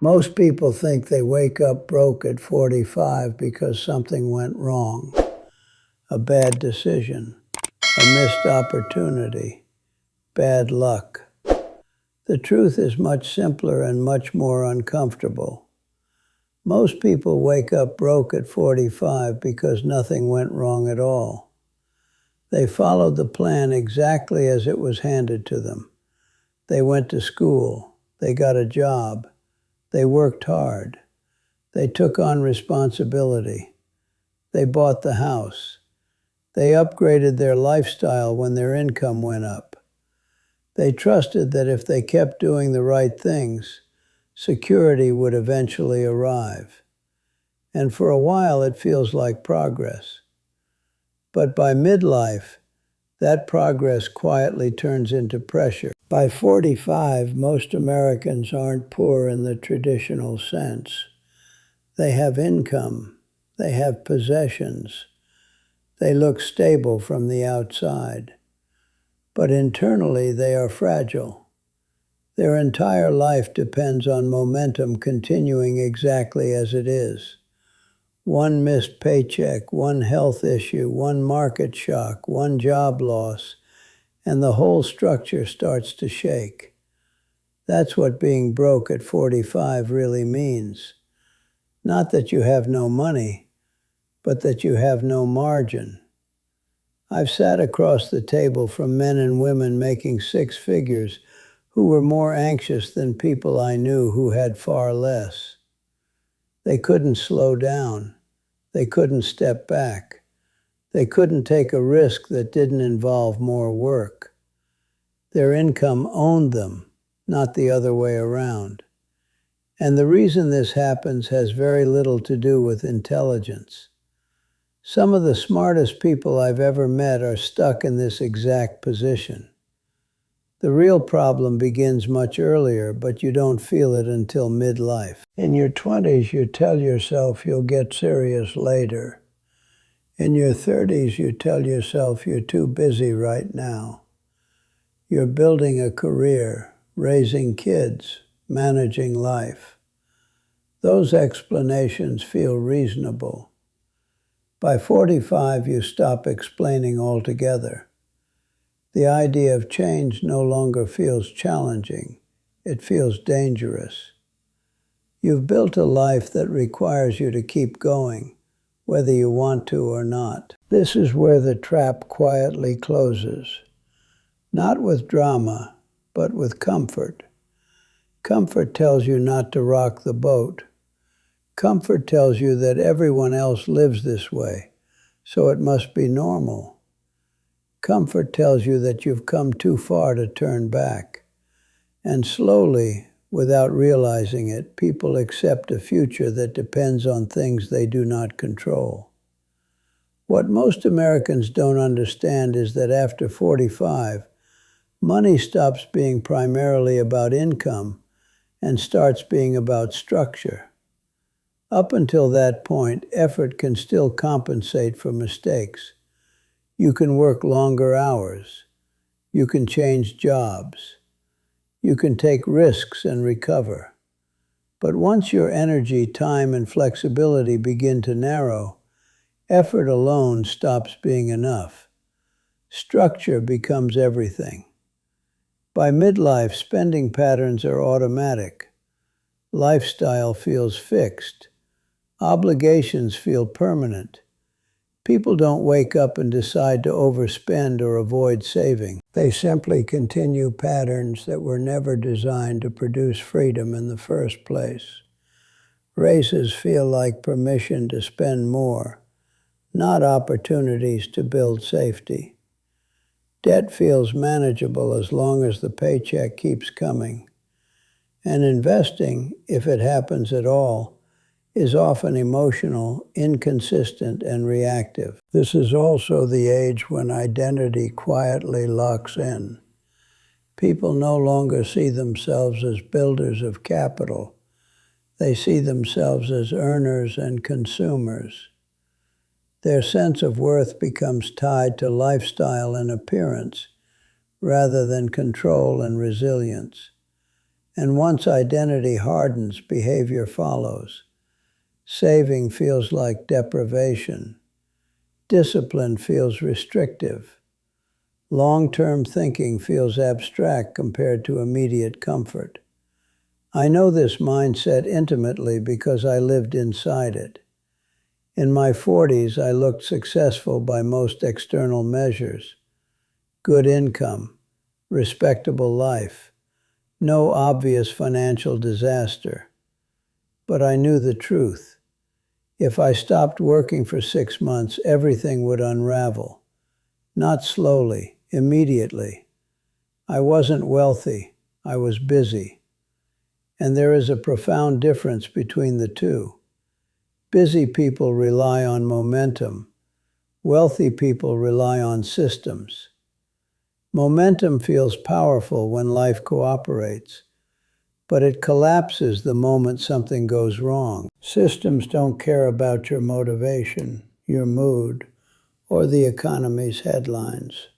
Most people think they wake up broke at 45 because something went wrong, a bad decision, a missed opportunity, bad luck. The truth is much simpler and much more uncomfortable. Most people wake up broke at 45 because nothing went wrong at all. They followed the plan exactly as it was handed to them. They went to school. They got a job. They worked hard. They took on responsibility. They bought the house. They upgraded their lifestyle when their income went up. They trusted that if they kept doing the right things, security would eventually arrive. And for a while it feels like progress. But by midlife, that progress quietly turns into pressure. By 45, most Americans aren't poor in the traditional sense. They have income. They have possessions. They look stable from the outside. But internally, they are fragile. Their entire life depends on momentum continuing exactly as it is. One missed paycheck, one health issue, one market shock, one job loss, and the whole structure starts to shake. That's what being broke at 45 really means. Not that you have no money, but that you have no margin. I've sat across the table from men and women making six figures who were more anxious than people I knew who had far less. They couldn't slow down. They couldn't step back. They couldn't take a risk that didn't involve more work. Their income owned them, not the other way around. And the reason this happens has very little to do with intelligence. Some of the smartest people I've ever met are stuck in this exact position. The real problem begins much earlier, but you don't feel it until midlife. In your 20s, you tell yourself you'll get serious later. In your 30s, you tell yourself you're too busy right now. You're building a career, raising kids, managing life. Those explanations feel reasonable. By 45, you stop explaining altogether. The idea of change no longer feels challenging. It feels dangerous. You've built a life that requires you to keep going, whether you want to or not. This is where the trap quietly closes. Not with drama, but with comfort. Comfort tells you not to rock the boat. Comfort tells you that everyone else lives this way, so it must be normal. Comfort tells you that you've come too far to turn back. And slowly, without realizing it, people accept a future that depends on things they do not control. What most Americans don't understand is that after 45, money stops being primarily about income and starts being about structure. Up until that point, effort can still compensate for mistakes. You can work longer hours. You can change jobs. You can take risks and recover. But once your energy, time, and flexibility begin to narrow, effort alone stops being enough. Structure becomes everything. By midlife, spending patterns are automatic. Lifestyle feels fixed. Obligations feel permanent. People don't wake up and decide to overspend or avoid saving. They simply continue patterns that were never designed to produce freedom in the first place. Raises feel like permission to spend more, not opportunities to build safety. Debt feels manageable as long as the paycheck keeps coming. And investing, if it happens at all, is often emotional, inconsistent, and reactive. This is also the age when identity quietly locks in. People no longer see themselves as builders of capital. They see themselves as earners and consumers. Their sense of worth becomes tied to lifestyle and appearance, rather than control and resilience. And once identity hardens, behavior follows. Saving feels like deprivation. Discipline feels restrictive. Long-term thinking feels abstract compared to immediate comfort. I know this mindset intimately because I lived inside it. In my 40s, I looked successful by most external measures. Good income, respectable life, no obvious financial disaster. But I knew the truth. If I stopped working for 6 months, everything would unravel. Not slowly, immediately. I wasn't wealthy, I was busy. And there is a profound difference between the two. Busy people rely on momentum. Wealthy people rely on systems. Momentum feels powerful when life cooperates, but it collapses the moment something goes wrong. Systems don't care about your motivation, your mood, or the economy's headlines.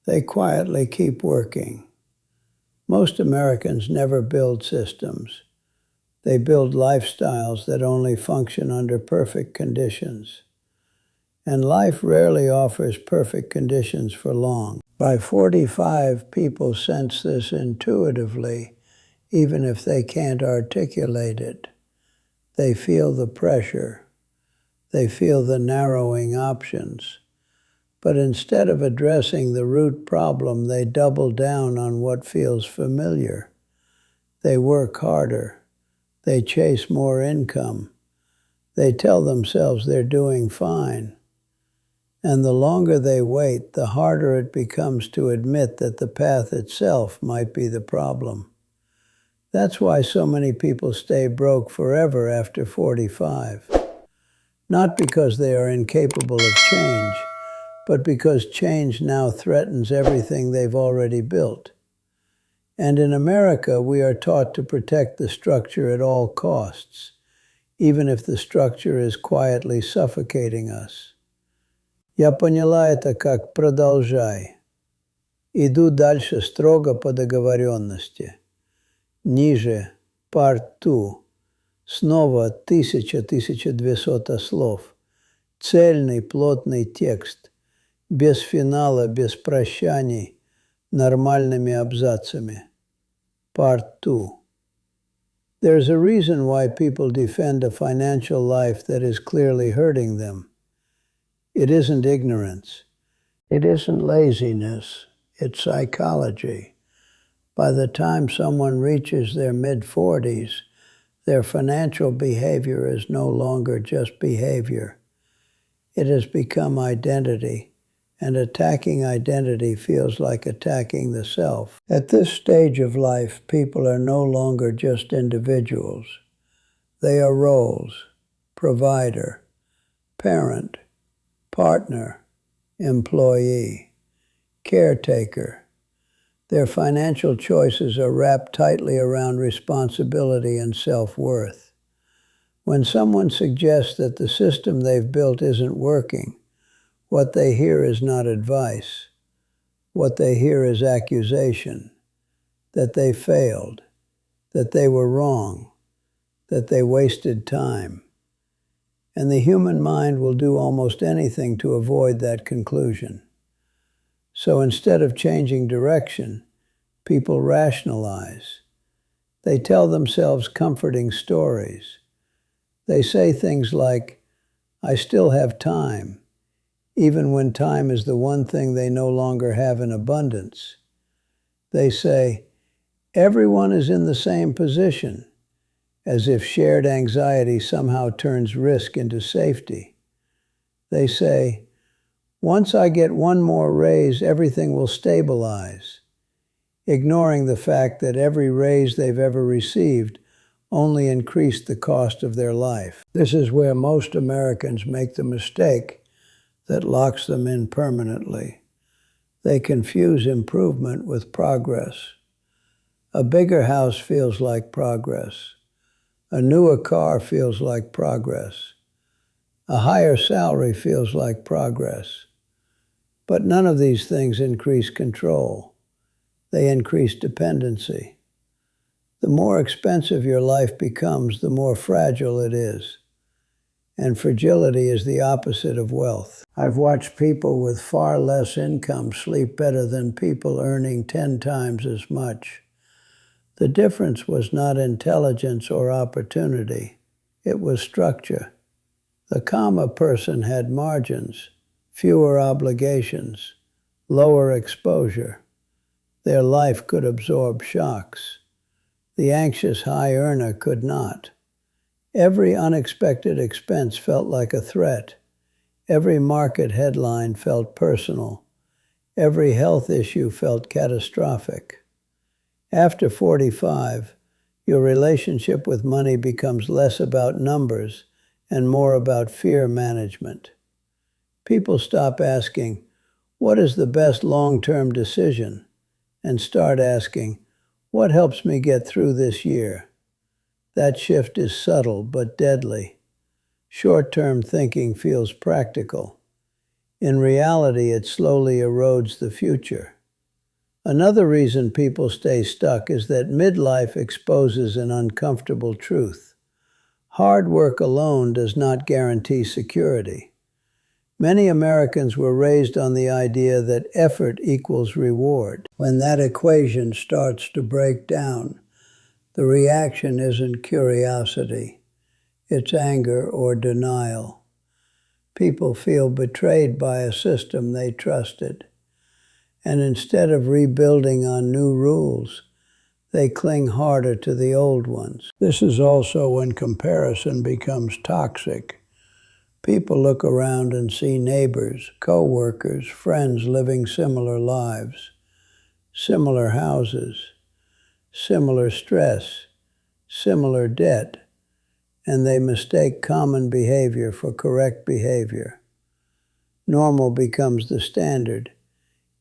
They quietly keep working. Most Americans never build systems. They build lifestyles that only function under perfect conditions. And life rarely offers perfect conditions for long. By 45, people sense this intuitively, even if they can't articulate it. They feel the pressure. They feel the narrowing options. But instead of addressing the root problem, they double down on what feels familiar. They work harder. They chase more income. They tell themselves they're doing fine. And the longer they wait, the harder it becomes to admit that the path itself might be the problem. That's why so many people stay broke forever after 45. Not because they are incapable of change, but because change now threatens everything they've already built. And in America, we are taught to protect the structure at all costs, even if the structure is quietly suffocating us. Я поняла это как продолжай. Иду дальше строго по договоренности. Ниже, part 2. Снова 1200 слов. Цельный, плотный текст. Без финала, без прощаний, нормальными абзацами. Part 2. There's a reason why people defend a financial life that is clearly hurting them. It isn't ignorance. It isn't laziness. It's psychology. By the time someone reaches their mid-40s, their financial behavior is no longer just behavior. It has become identity, and attacking identity feels like attacking the self. At this stage of life, people are no longer just individuals. They are roles: provider, parent, partner, employee, caretaker. Their financial choices are wrapped tightly around responsibility and self-worth. When someone suggests that the system they've built isn't working, what they hear is not advice. What they hear is accusation, that they failed, that they were wrong, that they wasted time. And the human mind will do almost anything to avoid that conclusion. So instead of changing direction, people rationalize. They tell themselves comforting stories. They say things like, I still have time, even when time is the one thing they no longer have in abundance. They say, everyone is in the same position, as if shared anxiety somehow turns risk into safety. They say, once I get one more raise, everything will stabilize, ignoring the fact that every raise they've ever received only increased the cost of their life. This is where most Americans make the mistake that locks them in permanently. They confuse improvement with progress. A bigger house feels like progress. A newer car feels like progress. A higher salary feels like progress. But none of these things increase control. They increase dependency. The more expensive your life becomes, the more fragile it is. And fragility is the opposite of wealth. I've watched people with far less income sleep better than people earning 10 times as much. The difference was not intelligence or opportunity. It was structure. The calmer person had margins, fewer obligations, lower exposure. Their life could absorb shocks. The anxious high earner could not. Every unexpected expense felt like a threat. Every market headline felt personal. Every health issue felt catastrophic. After 45, your relationship with money becomes less about numbers and more about fear management. People stop asking, "What is the best long-term decision?" and start asking, "What helps me get through this year?" That shift is subtle but deadly. Short-term thinking feels practical. In reality, it slowly erodes the future. Another reason people stay stuck is that midlife exposes an uncomfortable truth. Hard work alone does not guarantee security. Many Americans were raised on the idea that effort equals reward. When that equation starts to break down, the reaction isn't curiosity. It's anger or denial. People feel betrayed by a system they trusted. And instead of rebuilding on new rules, they cling harder to the old ones. This is also when comparison becomes toxic. People look around and see neighbors, co-workers, friends living similar lives, similar houses, similar stress, similar debt, and they mistake common behavior for correct behavior. Normal becomes the standard,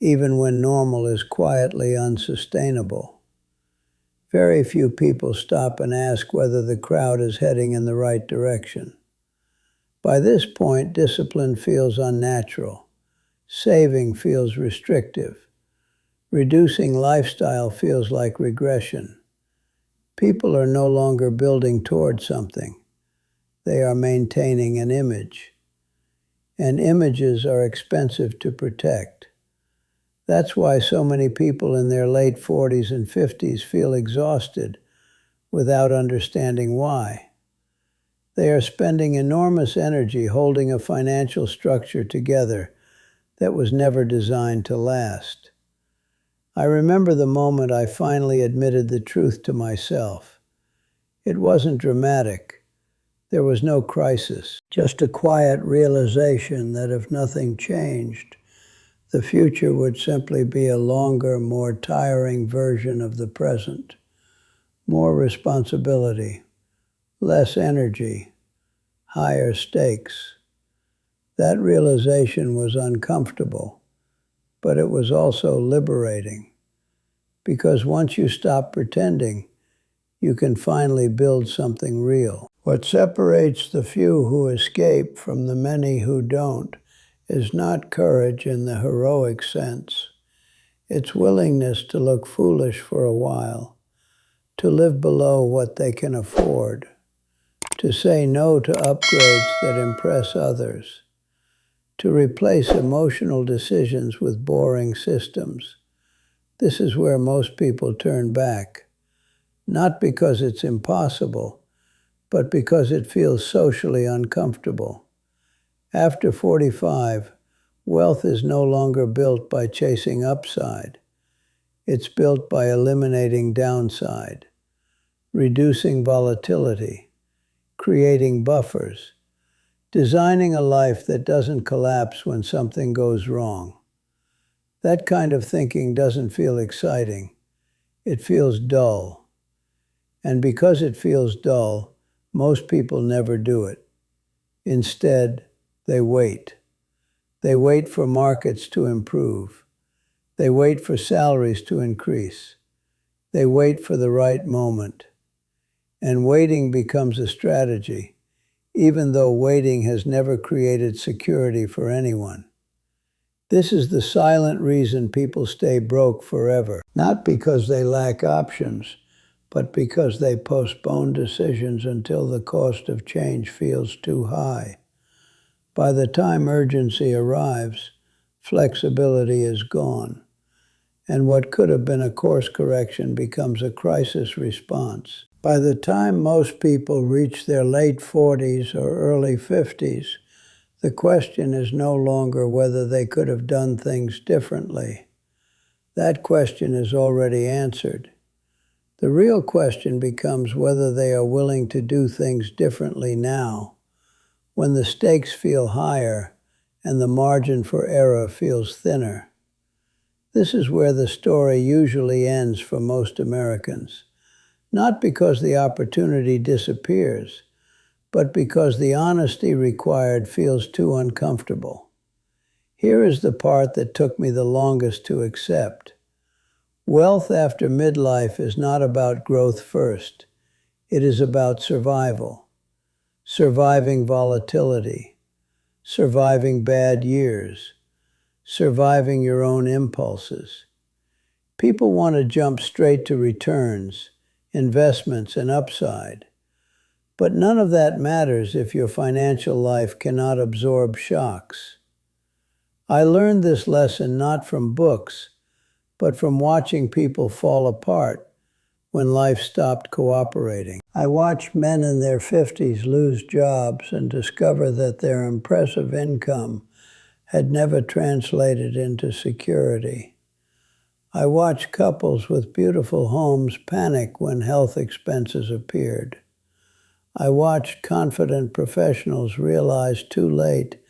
even when normal is quietly unsustainable. Very few people stop and ask whether the crowd is heading in the right direction. By this point, discipline feels unnatural. Saving feels restrictive. Reducing lifestyle feels like regression. People are no longer building toward something. They are maintaining an image. And images are expensive to protect. That's why so many people in their late 40s and 50s feel exhausted without understanding why. They are spending enormous energy holding a financial structure together that was never designed to last. I remember the moment I finally admitted the truth to myself. It wasn't dramatic. There was no crisis, just a quiet realization that if nothing changed, the future would simply be a longer, more tiring version of the present. More responsibility, less energy, higher stakes. That realization was uncomfortable, but it was also liberating. Because once you stop pretending, you can finally build something real. What separates the few who escape from the many who don't is not courage in the heroic sense. It's willingness to look foolish for a while, to live below what they can afford, to say no to upgrades that impress others, to replace emotional decisions with boring systems. This is where most people turn back, not because it's impossible, but because it feels socially uncomfortable. After 45, wealth is no longer built by chasing upside. It's built by eliminating downside, reducing volatility, creating buffers, designing a life that doesn't collapse when something goes wrong. That kind of thinking doesn't feel exciting. It feels dull. And because it feels dull, most people never do it. Instead, they wait. They wait for markets to improve. They wait for salaries to increase. They wait for the right moment. And waiting becomes a strategy, even though waiting has never created security for anyone. This is the silent reason people stay broke forever, not because they lack options, but because they postpone decisions until the cost of change feels too high. By the time urgency arrives, flexibility is gone, and what could have been a course correction becomes a crisis response. By the time most people reach their late 40s or early 50s, the question is no longer whether they could have done things differently. That question is already answered. The real question becomes whether they are willing to do things differently now, when the stakes feel higher and the margin for error feels thinner. This is where the story usually ends for most Americans, not because the opportunity disappears, but because the honesty required feels too uncomfortable. Here is the part that took me the longest to accept. Wealth after midlife is not about growth first. It is about survival. Surviving volatility. Surviving bad years. Surviving your own impulses. People want to jump straight to returns, investments, and upside. But none of that matters if your financial life cannot absorb shocks. I learned this lesson not from books, but from watching people fall apart when life stopped cooperating. I watched men in their 50s lose jobs and discover that their impressive income had never translated into security. I watched couples with beautiful homes panic when health expenses appeared. I watched confident professionals realize too late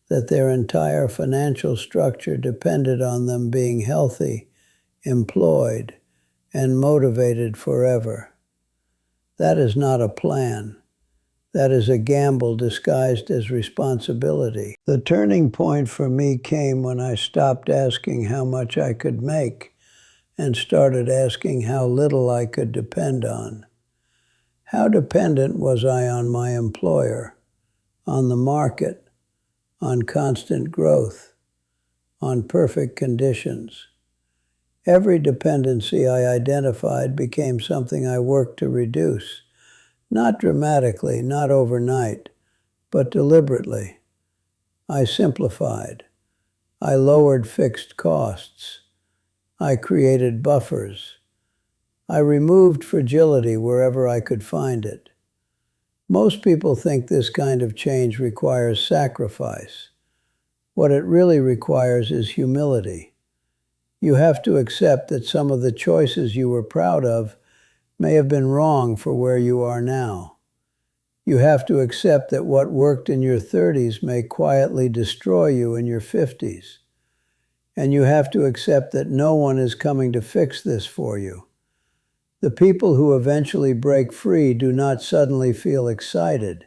that their entire financial structure depended on them being healthy, employed, and motivated forever. That is not a plan. That is a gamble disguised as responsibility. The turning point for me came when I stopped asking how much I could make and started asking how little I could depend on. How dependent was I on my employer, on the market, on constant growth, on perfect conditions? Every dependency I identified became something I worked to reduce, not dramatically, not overnight, but deliberately. I simplified. I lowered fixed costs. I created buffers. I removed fragility wherever I could find it. Most people think this kind of change requires sacrifice. What it really requires is humility. You have to accept that some of the choices you were proud of may have been wrong for where you are now. You have to accept that what worked in your 30s may quietly destroy you in your 50s. And you have to accept that no one is coming to fix this for you. The people who eventually break free do not suddenly feel excited.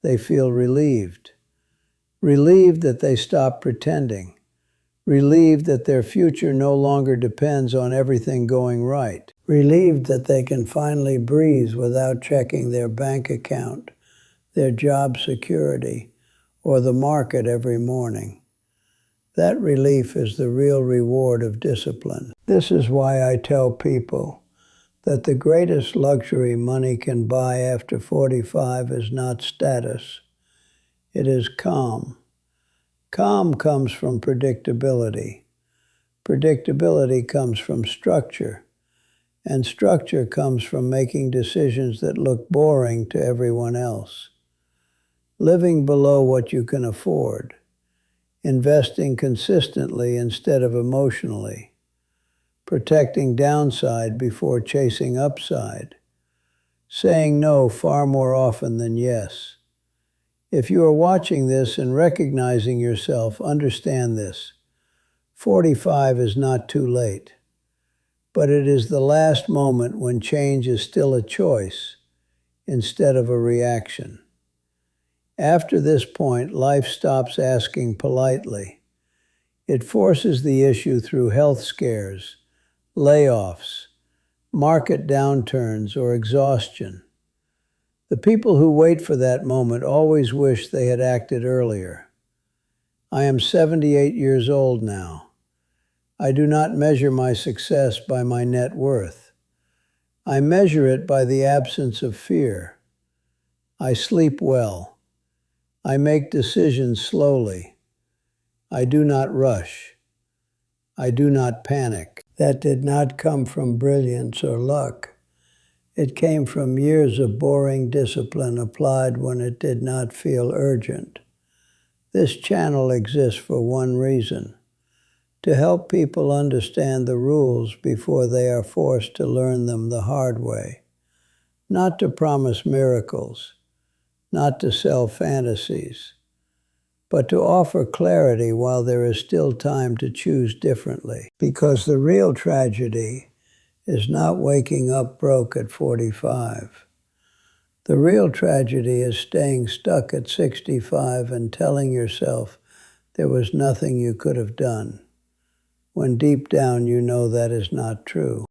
They feel relieved. Relieved that they stop pretending. Relieved that their future no longer depends on everything going right. Relieved that they can finally breathe without checking their bank account, their job security, or the market every morning. That relief is the real reward of discipline. This is why I tell people that the greatest luxury money can buy after 45 is not status. It is calm. Calm comes from predictability. Predictability comes from structure. And structure comes from making decisions that look boring to everyone else. Living below what you can afford. Investing consistently instead of emotionally. Protecting downside before chasing upside. Saying no far more often than yes. If you are watching this and recognizing yourself, understand this. 45 is not too late, but it is the last moment when change is still a choice instead of a reaction. After this point, life stops asking politely. It forces the issue through health scares, layoffs, market downturns, or exhaustion. The people who wait for that moment always wish they had acted earlier. I am 78 years old now. I do not measure my success by my net worth. I measure it by the absence of fear. I sleep well. I make decisions slowly. I do not rush. I do not panic. That did not come from brilliance or luck. It came from years of boring discipline applied when it did not feel urgent. This channel exists for one reason: to help people understand the rules before they are forced to learn them the hard way. Not to promise miracles, not to sell fantasies, but to offer clarity while there is still time to choose differently. Because the real tragedy is not waking up broke at 45. The real tragedy is staying stuck at 65 and telling yourself there was nothing you could have done, when deep down you know that is not true.